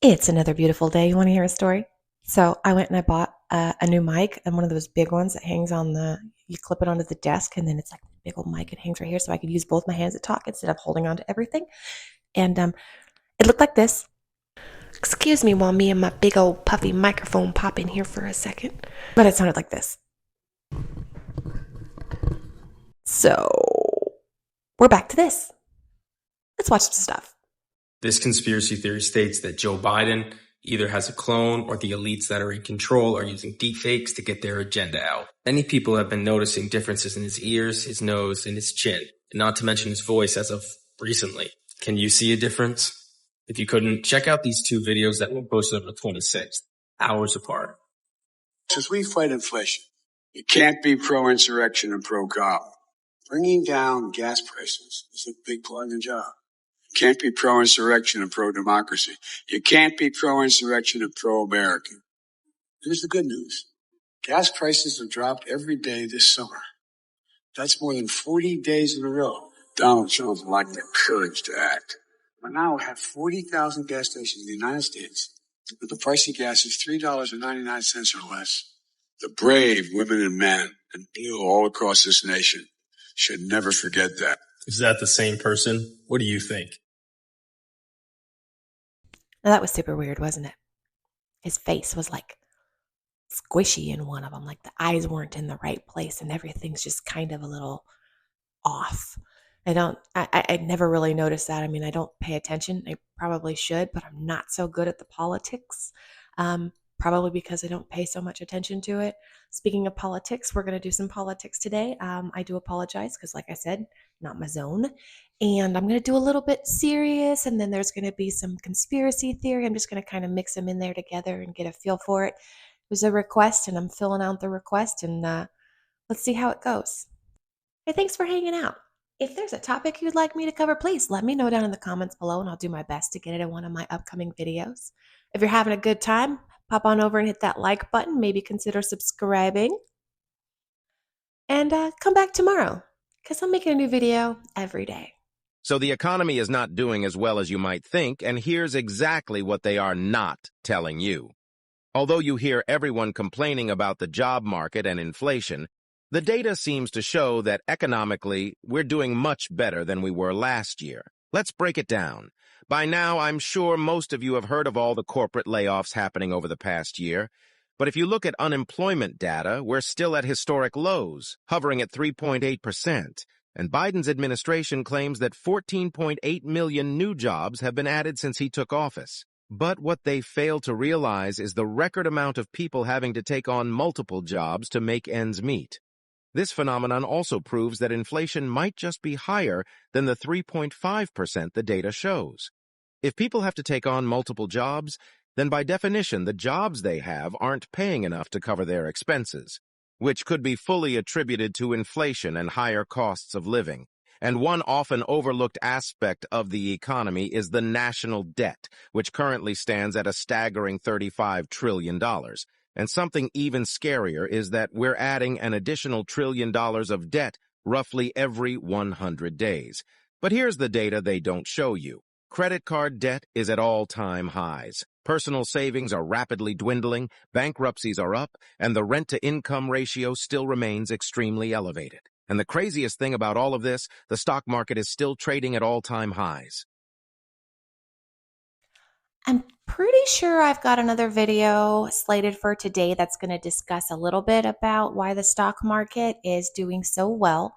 It's another beautiful day. You want to hear a story? So I went and I bought a new mic and one of those big ones that hangs on you clip it onto the desk and then it's like a big old mic. It hangs right here so I could use both my hands to talk instead of holding on to everything. And it looked like this. Excuse me while me and my big old puffy microphone pop in here for a second. But it sounded like this. So we're back to this. Let's watch some stuff. This conspiracy theory states that Joe Biden either has a clone or the elites that are in control are using deepfakes to get their agenda out. Many people have been noticing differences in his ears, his nose, and his chin, and not to mention his voice as of recently. Can you see a difference? If you couldn't, check out these two videos that were posted on the 26th, hours apart. As we fight inflation, you can't be pro-insurrection and pro-cop. Bringing down gas prices is a big plug-in job. You can't be pro-insurrection and pro-democracy. You can't be pro-insurrection and pro-American. Here's the good news. Gas prices have dropped every day this summer. That's more than 40 days in a row. Donald Trump lacked the courage to act. We now have 40,000 gas stations in the United States, but the price of gas is $3.99 or less. The brave women and men in blue all across this nation should never forget that. Is that the same person? What do you think? Now that was super weird, wasn't it? His face was like squishy in one of them, like the eyes weren't in the right place and everything's just kind of a little off. I never really noticed that. I mean, I don't pay attention. I probably should, but I'm not so good at the politics. Probably because I don't pay so much attention to it. Speaking of politics, we're going to do some politics today. I do apologize because, like I said, not my zone. And I'm going to do a little bit serious, and then there's going to be some conspiracy theory. I'm just going to kind of mix them in there together and get a feel for it. It was a request, and I'm filling out the request, and let's see how it goes. Hey, thanks for hanging out. If there's a topic you'd like me to cover, please let me know down in the comments below, and I'll do my best to get it in one of my upcoming videos. If you're having a good time, pop on over and hit that like button. Maybe consider subscribing. And come back tomorrow, because I'm making a new video every day. So the economy is not doing as well as you might think, and here's exactly what they are not telling you. Although you hear everyone complaining about the job market and inflation, the data seems to show that economically, we're doing much better than we were last year. Let's break it down. By now, I'm sure most of you have heard of all the corporate layoffs happening over the past year. But if you look at unemployment data, we're still at historic lows, hovering at 3.8%. And Biden's administration claims that 14.8 million new jobs have been added since he took office. But what they fail to realize is the record amount of people having to take on multiple jobs to make ends meet. This phenomenon also proves that inflation might just be higher than the 3.5% the data shows. If people have to take on multiple jobs, then by definition the jobs they have aren't paying enough to cover their expenses, which could be fully attributed to inflation and higher costs of living. And one often overlooked aspect of the economy is the national debt, which currently stands at a staggering $35 trillion. And something even scarier is that we're adding an additional $1 trillion of debt roughly every 100 days. But here's the data they don't show you. Credit card debt is at all-time highs. Personal savings are rapidly dwindling, bankruptcies are up, and the rent-to-income ratio still remains extremely elevated. And the craziest thing about all of this, the stock market is still trading at all-time highs. I'm pretty sure I've got another video slated for today that's going to discuss a little bit about why the stock market is doing so well.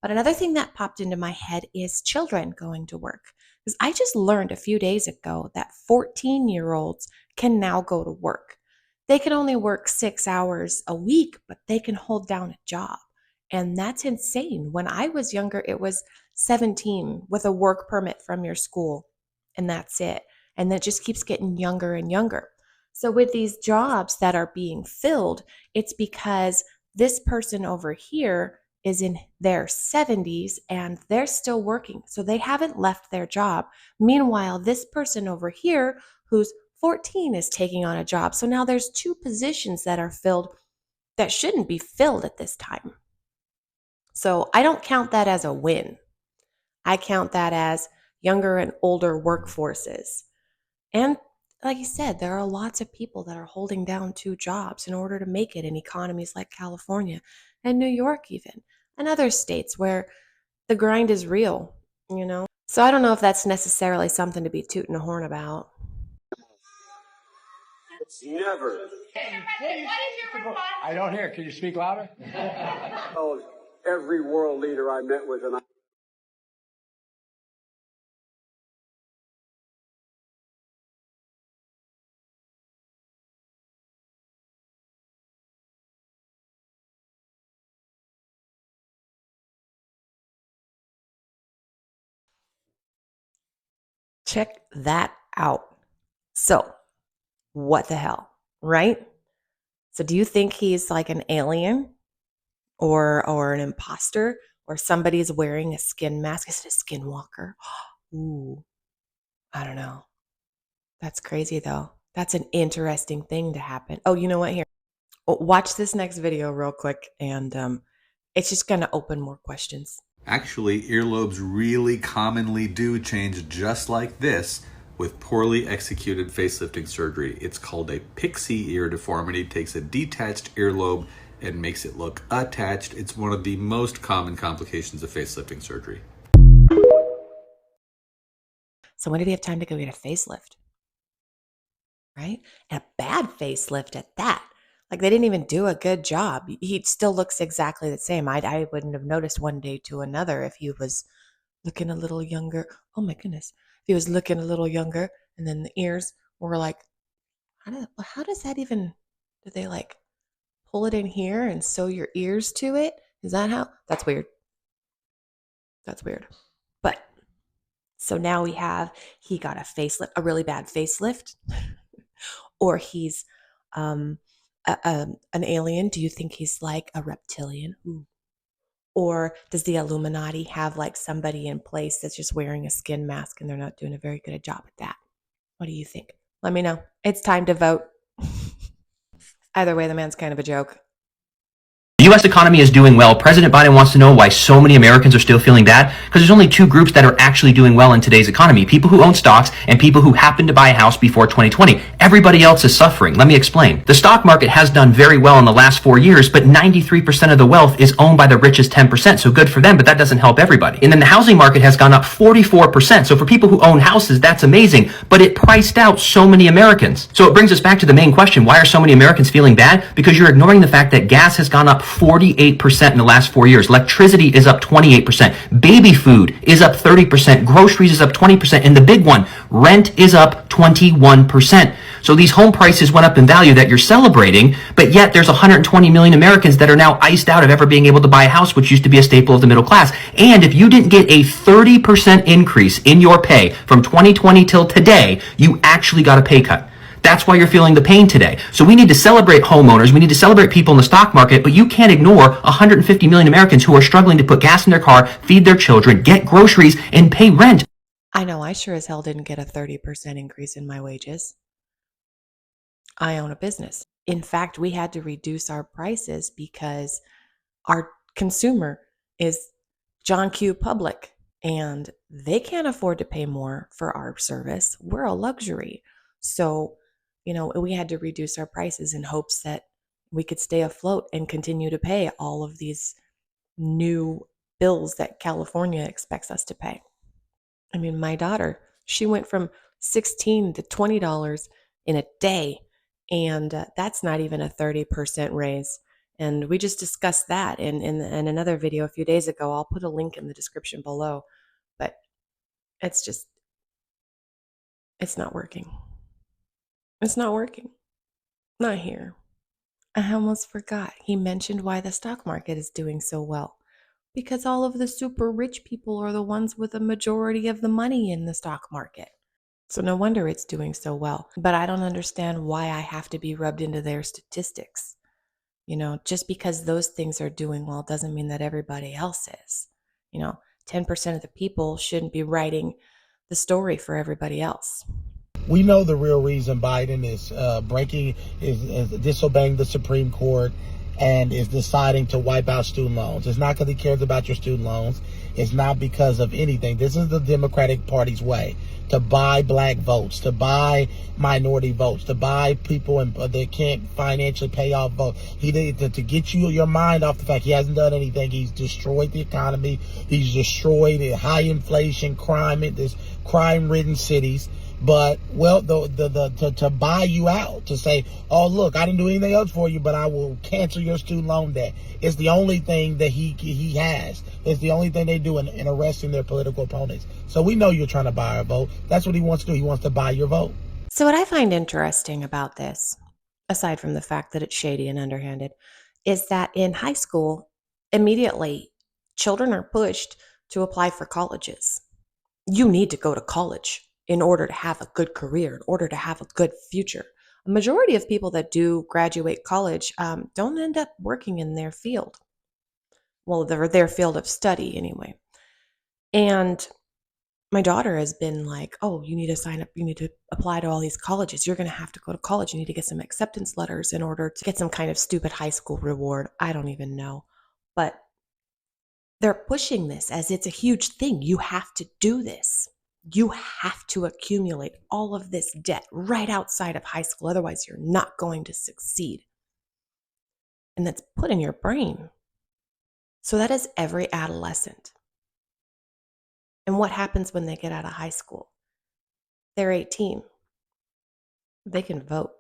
But another thing that popped into my head is children going to work. Because I just learned a few days ago that 14-year-olds can now go to work. They can only work 6 hours a week, but they can hold down a job. And that's insane. When I was younger, it was 17 with a work permit from your school, and that's it. And that just keeps getting younger and younger. So with these jobs that are being filled, it's because this person over here is in their 70s and they're still working. So they haven't left their job. Meanwhile, this person over here who's 14 is taking on a job. So now there's two positions that are filled that shouldn't be filled at this time. So I don't count that as a win. I count that as younger and older workforces. And like you said, there are lots of people that are holding down two jobs in order to make it in economies like California and New York, even, and other states where the grind is real, you know? So I don't know if that's necessarily something to be tooting a horn about. Never. I don't hear. Can you speak louder? Oh, every world leader I met with, and Check that out. So, what the hell, right? So, do you think he's like an alien or an imposter or somebody's wearing a skin mask? Is it a skinwalker? Ooh, I don't know. That's crazy though. That's an interesting thing to happen. Oh, you know what? Here, watch this next video real quick, and it's just going to open more questions. Actually, earlobes really commonly do change just like this with poorly executed facelifting surgery. It's called a pixie ear deformity. It takes a detached earlobe and makes it look attached. It's one of the most common complications of facelifting surgery. So when did he have time to go get a facelift? Right? And a bad facelift at that. Like they didn't even do a good job. He still looks exactly the same. I wouldn't have noticed one day to another if he was looking a little younger. Oh my goodness. If he was looking a little younger and then the ears were like, how does that even, do they like pull it in here and sew your ears to it? Is that how? That's weird. That's weird. But so now he got a facelift, a really bad facelift, or he's an alien. Do you think he's like a reptilian? Ooh. Or does the Illuminati have like somebody in place that's just wearing a skin mask and they're not doing a very good job at that? What do you think? Let me know. It's time to vote. Either way, the man's kind of a joke. The U.S. economy is doing well. President Biden wants to know why so many Americans are still feeling bad, because there's only two groups that are actually doing well in today's economy: people who own stocks and people who happen to buy a house before 2020. Everybody else is suffering. Let me explain. The stock market has done very well in the last 4 years, but 93% of the wealth is owned by the richest 10%, so good for them, but that doesn't help everybody. And then the housing market has gone up 44%, so for people who own houses, that's amazing, but it priced out so many Americans. So it brings us back to the main question: why are so many Americans feeling bad? Because you're ignoring the fact that gas has gone up 48% in the last 4 years. Electricity is up 28%. Baby food is up 30%. Groceries is up 20%. And the big one, rent is up 21%. So these home prices went up in value that you're celebrating, but yet there's 120 million Americans that are now iced out of ever being able to buy a house, which used to be a staple of the middle class. And if you didn't get a 30% increase in your pay from 2020 till today, you actually got a pay cut. That's why you're feeling the pain today. So we need to celebrate homeowners. We need to celebrate people in the stock market, but you can't ignore 150 million Americans who are struggling to put gas in their car, feed their children, get groceries, and pay rent. I know I sure as hell didn't get a 30% increase in my wages. I own a business. In fact, we had to reduce our prices because our consumer is John Q. Public and they can't afford to pay more for our service. We're a luxury. So, we had to reduce our prices in hopes that we could stay afloat and continue to pay all of these new bills that California expects us to pay. I mean, my daughter, she went from $16 to $20 in a day, and that's not even a 30% raise. And we just discussed that in another video a few days ago. I'll put a link in the description below, but it's not working. It's not working. Not here. I almost forgot. He mentioned why the stock market is doing so well. Because all of the super rich people are the ones with a majority of the money in the stock market. So no wonder it's doing so well. But I don't understand why I have to be rubbed into their statistics. Just because those things are doing well doesn't mean that everybody else is. 10% of the people shouldn't be writing the story for everybody else. We know the real reason Biden is is disobeying the Supreme Court and is deciding to wipe out student loans. It's not because he cares about your student loans. It's not because of anything. This is the Democratic Party's way to buy black votes, to buy minority votes, to buy people that can't financially pay off votes. He did to get your mind off the fact he hasn't done anything. He's destroyed the economy. He's destroyed high inflation, crime-ridden cities. But to buy you out, to say, oh look, I didn't do anything else for you, but I will cancel your student loan debt. It's the only thing that he has. It's the only thing they do in arresting their political opponents. So we know you're trying to buy our vote. That's what he wants to do. He wants to buy your vote. So what I find interesting about this, aside from the fact that it's shady and underhanded, is that in high school, immediately children are pushed to apply for colleges. You need to go to college in order to have a good career, in order to have a good future. A majority of people that do graduate college don't end up working in their field. Well, their field of study anyway. And my daughter has been like, oh, you need to sign up, you need to apply to all these colleges. You're going to have to go to college. You need to get some acceptance letters in order to get some kind of stupid high school reward. I don't even know. But they're pushing this as it's a huge thing. You have to do this. You have to accumulate all of this debt right outside of high school. Otherwise, you're not going to succeed. And that's put in your brain. So that is every adolescent. And what happens when they get out of high school? They're 18. They can vote.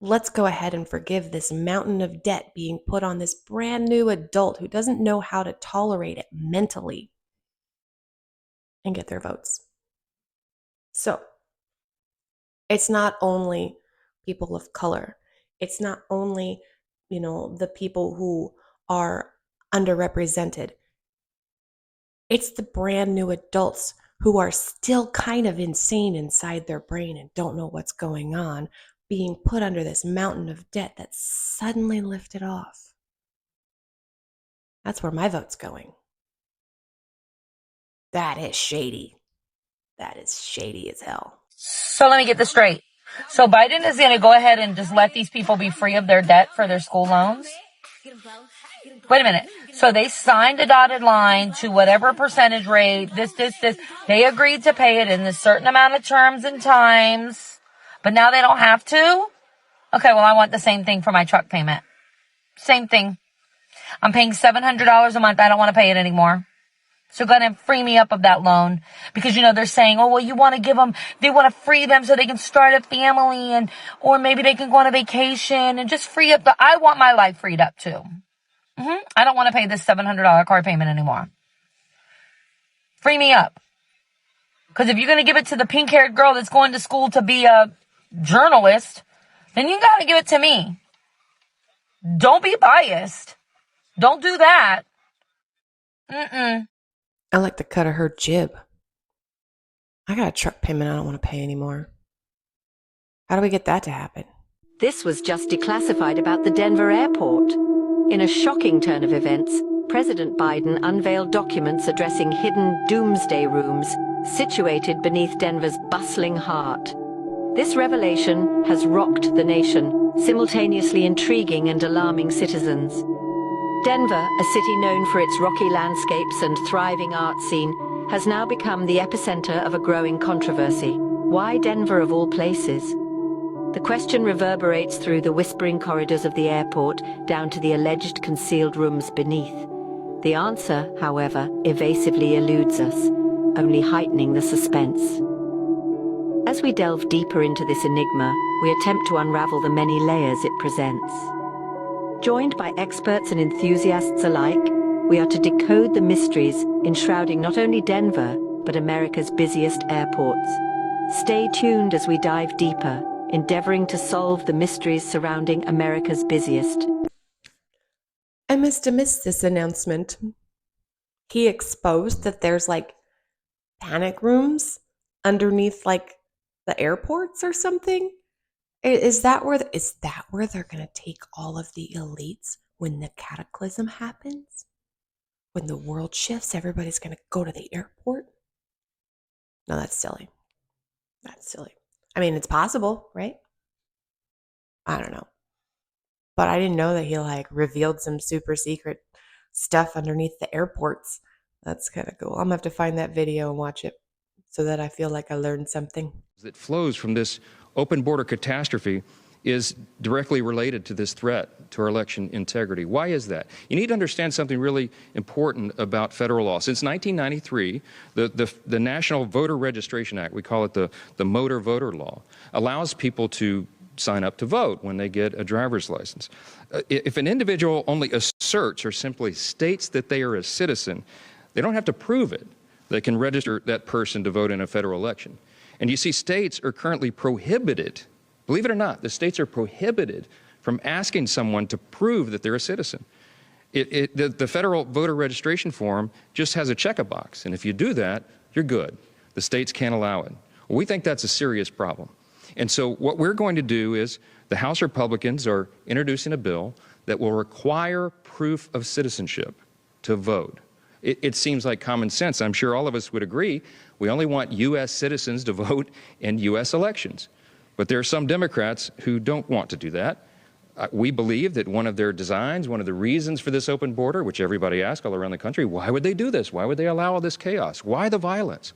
Let's go ahead and forgive this mountain of debt being put on this brand new adult who doesn't know how to tolerate it mentally and get their votes. So it's not only people of color. It's not only, the people who are underrepresented. It's the brand new adults who are still kind of insane inside their brain and don't know what's going on, being put under this mountain of debt that's suddenly lifted off. That's where my vote's going. That is shady. That is shady as hell. So let me get this straight. So Biden is going to go ahead and just let these people be free of their debt for their school loans? Wait a minute. So they signed a dotted line to whatever percentage rate, this. They agreed to pay it in a certain amount of terms and times, but now they don't have to? Okay, well, I want the same thing for my truck payment. Same thing. I'm paying $700 a month. I don't want to pay it anymore. So go ahead and free me up of that loan. Because, they're saying, oh, well, you want to give them, they want to free them so they can start a family or maybe they can go on a vacation and just free up I want my life freed up too. I don't want to pay this $700 car payment anymore. Free me up. Because if you're going to give it to the pink-haired girl that's going to school to be a journalist, then you got to give it to me. Don't be biased. Don't do that. I like the cut of her jib. I got a truck payment I don't want to pay anymore. How do we get that to happen? This was just declassified about the Denver airport. In a shocking turn of events, President Biden unveiled documents addressing hidden doomsday rooms situated beneath Denver's bustling heart. This revelation has rocked the nation, simultaneously intriguing and alarming citizens. Denver, a city known for its rocky landscapes and thriving art scene, has now become the epicenter of a growing controversy. Why Denver of all places? The question reverberates through the whispering corridors of the airport down to the alleged concealed rooms beneath. The answer, however, evasively eludes us, only heightening the suspense. As we delve deeper into this enigma, we attempt to unravel the many layers it presents. Joined by experts and enthusiasts alike, we are to decode the mysteries enshrouding not only Denver, but America's busiest airports. Stay tuned as we dive deeper, endeavoring to solve the mysteries surrounding America's busiest. I must have missed this announcement. He exposed that there's panic rooms underneath the airports or something. Is that where they're going to take all of the elites when the cataclysm happens? When the world shifts, everybody's going to go to the airport? No, that's silly. That's silly. I mean, it's possible, right? I don't know. But I didn't know that he revealed some super secret stuff underneath the airports. That's kind of cool. I'm gonna have to find that video and watch it so that I feel like I learned something. That flows from this open border catastrophe is directly related to this threat to our election integrity. Why is that? You need to understand something really important about federal law. Since 1993, the National Voter Registration Act, we call it the Motor Voter Law, allows people to sign up to vote when they get a driver's license. If an individual only asserts or simply states that they are a citizen, they don't have to prove it. They can register that person to vote in a federal election. And you see, states are currently prohibited, believe it or not, the states are prohibited from asking someone to prove that they're a citizen. The federal voter registration form just has a check-a-box, and if you do that, you're good. The states can't allow it. Well, we think that's a serious problem. And so what we're going to do is the House Republicans are introducing a bill that will require proof of citizenship to vote. It seems like common sense. I'm sure all of us would agree. We only want U.S. citizens to vote in U.S. elections. But there are some Democrats who don't want to do that. We believe that one of their designs, one of the reasons for this open border, which everybody asks all around the country, why would they do this? Why would they allow all this chaos? Why the violence?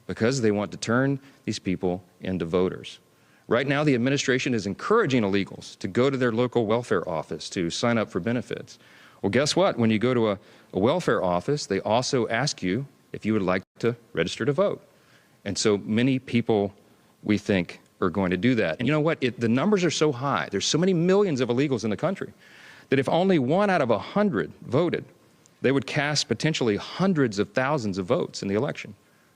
Because they want to turn these people into voters. Right now, the administration is encouraging illegals to go to their local welfare office to sign up for benefits. Well, guess what? When you go to a welfare office, they also ask you if you would like to register to vote. And so many people, we think, are going to do that. And you know what? The numbers are so high. There's so many millions of illegals in the country that if only 1 out of 100 voted, they would cast potentially hundreds of thousands of votes in the election.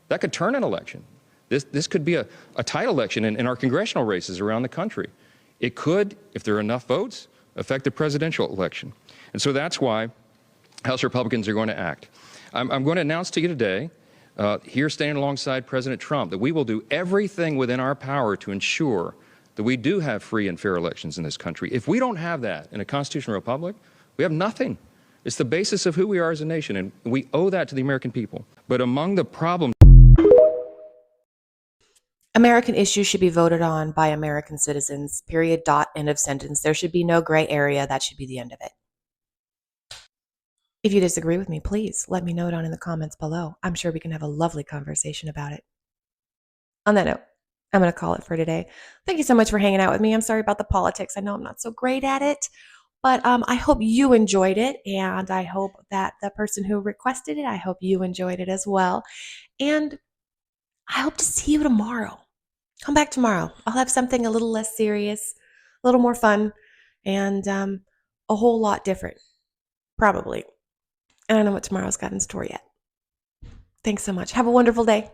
That could turn an election. This could be a tight election in our congressional races around the country. It could, if there are enough votes, affect the presidential election. And so that's why House Republicans are going to act. I'm going to announce to you today, here standing alongside President Trump, that we will do everything within our power to ensure that we do have free and fair elections in this country. If we don't have that in a constitutional republic, we have nothing. It's the basis of who we are as a nation, and we owe that to the American people. But among the problems, American issues should be voted on by American citizens, period, dot, end of sentence. There should be no gray area. That should be the end of it. If you disagree with me, please let me know down in the comments below. I'm sure we can have a lovely conversation about it. On that note, I'm going to call it for today. Thank you so much for hanging out with me. I'm sorry about the politics. I know I'm not so great at it, but I hope you enjoyed it, and I hope that the person who requested it, I hope you enjoyed it as well. And I hope to see you tomorrow. Come back tomorrow. I'll have something a little less serious, a little more fun, and a whole lot different, probably. I don't know what tomorrow's got in store yet. Thanks so much. Have a wonderful day.